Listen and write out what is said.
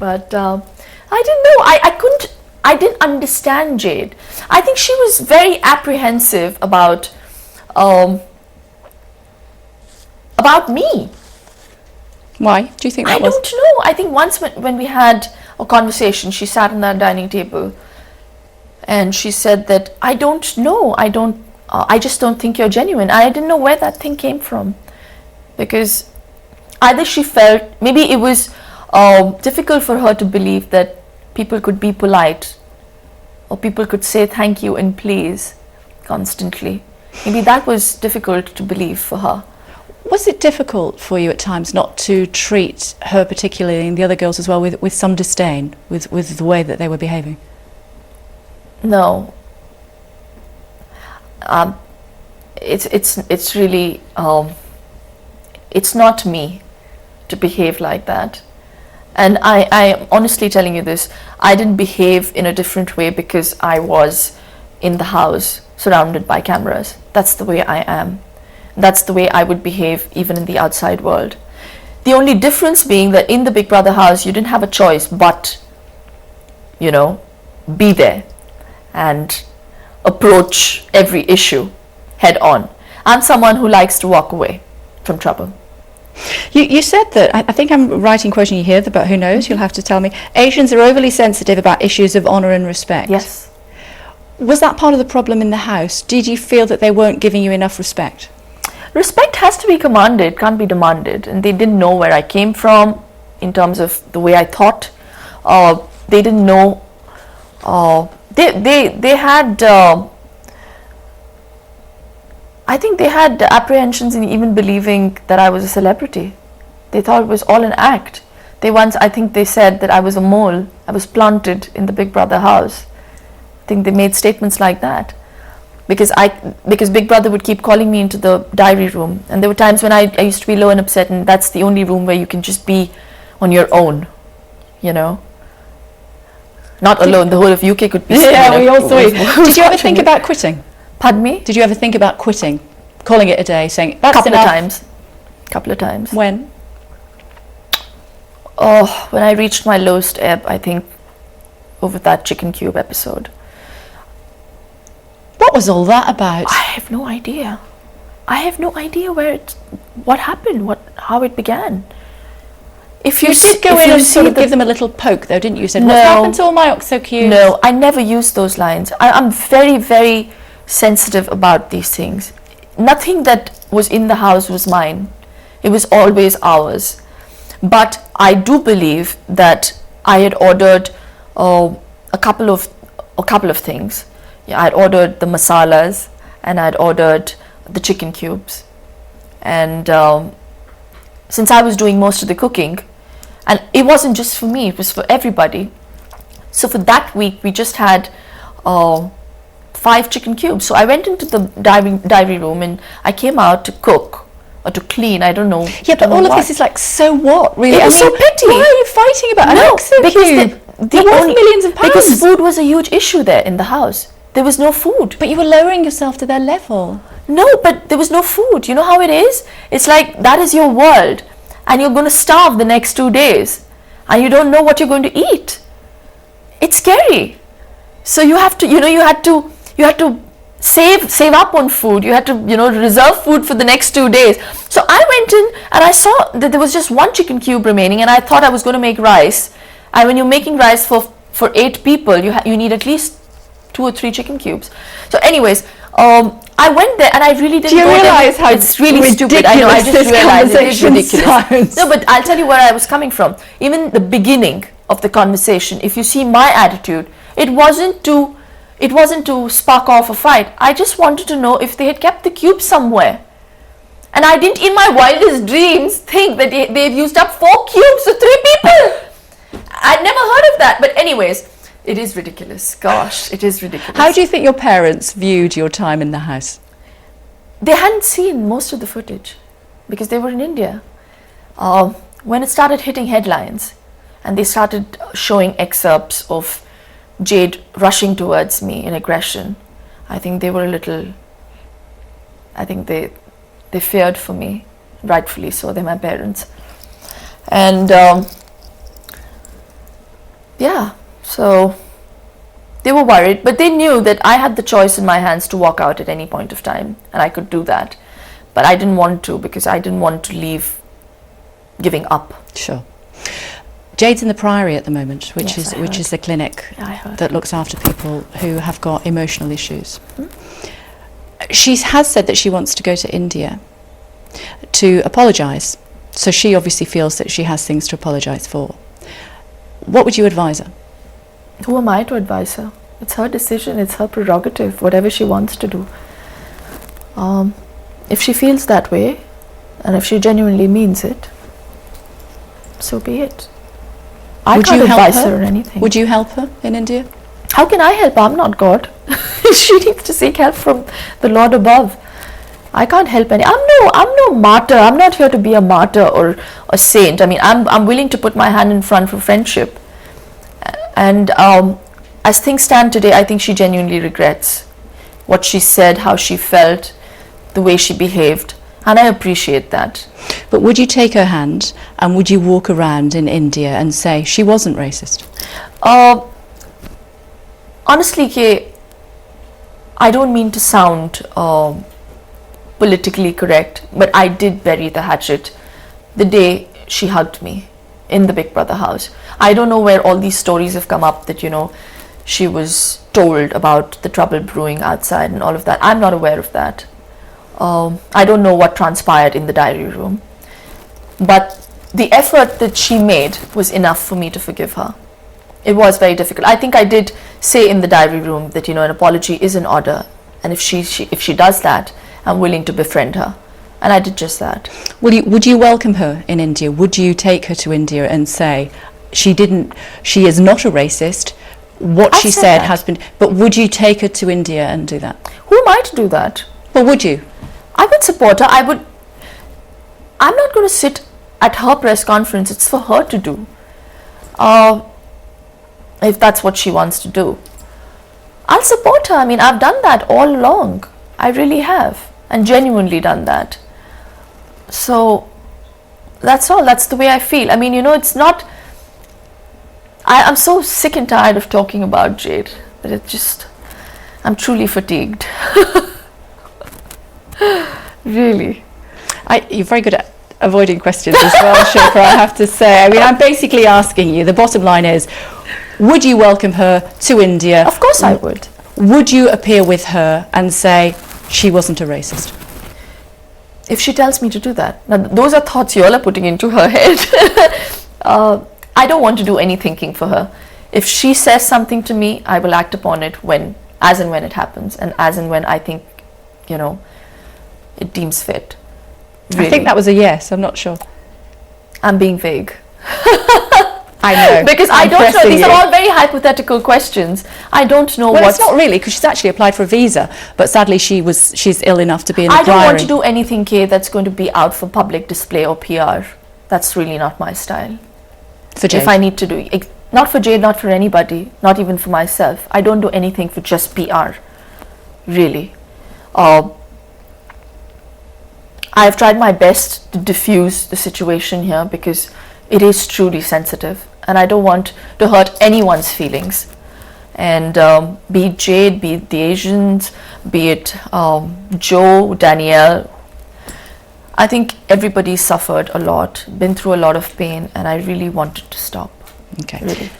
But I didn't know. I didn't understand Jade. I think she was very apprehensive about me. Why do you think that was? I don't know. I think once when we had a conversation, she sat on that dining table and she said that, I don't know. I just don't think you're genuine. I didn't know where that thing came from, because either she felt, maybe it was difficult for her to believe that people could be polite or people could say thank you and please constantly. Maybe that was difficult to believe for her. Was it difficult for you at times not to treat her particularly, and the other girls as well, with some disdain, with the way that they were behaving? No. It's really, it's not me to behave like that. And I am honestly telling you this, I didn't behave in a different way because I was in the house surrounded by cameras. That's the way I am. That's the way I would behave even in the outside world. The only difference being that in the Big Brother house, you didn't have a choice but, be there and approach every issue head on. I'm someone who likes to walk away from trouble. You said that, I think I'm right in quoting you here, but who knows, you'll have to tell me, Asians are overly sensitive about issues of honour and respect. Yes. Was that part of the problem in the house? Did you feel that they weren't giving you enough respect? Respect has to be commanded, can't be demanded. And they didn't know where I came from in terms of the way I thought. They didn't know. They had. I think they had apprehensions in even believing that I was a celebrity. They thought it was all an act. I think they said that I was a mole. I was planted in the Big Brother house. I think they made statements like that. Because Big Brother would keep calling me into the diary room, and there were times when I used to be low and upset, and that's the only room where you can just be on your own, not alone. The whole of UK could be. Yeah, we all saw you. Did you ever think about quitting? Pardon me? Did you ever think about quitting, calling it a day, saying that's couple enough? Couple of times. When? Oh, when I reached my lowest ebb, I think, over that chicken cube episode. What was all that about? I have no idea. I have no idea what happened, how it began. If you did go in and sort of give them a little poke, though, didn't you? You said, what's happened to all my Oxo cubes? No, I never used those lines. I'm very, very sensitive about these things. Nothing that was in the house was mine. It was always ours. But I do believe that I had ordered a couple of things. Yeah, I'd ordered the masalas and I'd ordered the chicken cubes. And since I was doing most of the cooking, and it wasn't just for me, it was for everybody. So for that week, we just had 5 chicken cubes. So I went into the diary room and I came out to cook or to clean, I don't know. Yeah, but all of this is like, so what, really? It was so petty. Why are you fighting about an Oxo cube? They're worth millions of pounds. Because food was a huge issue there in the house. There was no food. But you were lowering yourself to their level. No, but there was no food. You know how it is? It's like that is your world, and you're going to starve the next 2 days, and you don't know what you're going to eat. It's scary. So you have to, you had to save up on food. You had to, reserve food for the next 2 days. So I went in and I saw that there was just 1 chicken cube remaining, and I thought I was going to make rice. And when you're making rice for 8 people, you need at least 2 or 3 chicken cubes. So anyways, I went there and I really didn't. Do you realize how it's really ridiculous stupid? I know. I just realized it is ridiculous. Sounds. No, but I'll tell you where I was coming from. Even the beginning of the conversation, if you see my attitude, it wasn't to spark off a fight. I just wanted to know if they had kept the cube somewhere. And I didn't, in my wildest dreams, think that they've used up 4 cubes for 3 people. I'd never heard of that. But anyways, it is ridiculous. Gosh, it is ridiculous. How do you think your parents viewed your time in the house? They hadn't seen most of the footage because they were in India. When it started hitting headlines and they started showing excerpts of Jade rushing towards me in aggression, I think they were they feared for me, rightfully so. They're my parents. And yeah, so they were worried, but they knew that I had the choice in my hands to walk out at any point of time, and I could do that. But I didn't want to, because I didn't want to leave giving up. Sure. Jade's in the Priory at the moment, which Yes, is the clinic Yeah, I heard. that looks after people who have got emotional issues. She has said that she wants to go to India to apologise. So she obviously feels that she has things to apologise for. What would you advise her? Who am I to advise her? It's her decision, it's her prerogative, whatever she wants to do. If she feels that way, and if she genuinely means it, so be it. I Would can't you help advise her? her or anything. Would you help her in India? How can I help? I'm not God. She needs to seek help from the Lord above. I can't help any. I'm no martyr. I'm not here to be a martyr or a saint. I mean, I'm willing to put my hand in front for friendship. And as things stand today, I think she genuinely regrets what she said, how she felt, the way she behaved, and I appreciate that. But would you take her hand and would you walk around in India and say she wasn't racist? Honestly, Kay, I don't mean to sound politically correct, but I did bury the hatchet the day she hugged me in the Big Brother house. I don't know where all these stories have come up that, she was told about the trouble brewing outside and all of that. I'm not aware of that. I don't know what transpired in the diary room. But the effort that she made was enough for me to forgive her. It was very difficult. I think I did say in the diary room that, an apology is in order. And if she does that, I'm willing to befriend her. And I did just that. Would you welcome her in India? Would you take her to India and say she is not a racist? What she said has been, but would you take her to India and do that? Who am I to do that? Well, would you? I would support her. I'm not going to sit at her press conference. It's for her to do. If that's what she wants to do, I'll support her. I mean, I've done that all along. I really have, and genuinely done that. So that's all. That's the way I feel. I mean, it's not. I'm so sick and tired of talking about Jade that I'm truly fatigued. Really. You're very good at avoiding questions as well, Shilpa, I have to say. I mean, I'm basically asking you, the bottom line is, would you welcome her to India? Of course I would. Would you appear with her and say she wasn't a racist? If she tells me to do that. Now, those are thoughts you all are putting into her head. I don't want to do any thinking for her. If she says something to me, I will act upon it as and when it happens, and as and when I think, it deems fit. Really. I think that was a yes, I'm not sure. I'm being vague. I know. Because I don't know. These are all very hypothetical questions. I don't know Well, it's not really, because she's actually applied for a visa, but sadly she's ill enough to be in the I don't Priory. want to do anything, Kay, that's going to be out for public display or PR. That's really not my style. For Jade. If I need to do, not for Jade, not for anybody, not even for myself. I don't do anything for just PR, really. I've tried my best to diffuse the situation here because it is truly sensitive, and I don't want to hurt anyone's feelings. And be it Jade, be it the Asians, be it Joe, Danielle, I think everybody suffered a lot, been through a lot of pain, and I really wanted to stop. Okay. Really.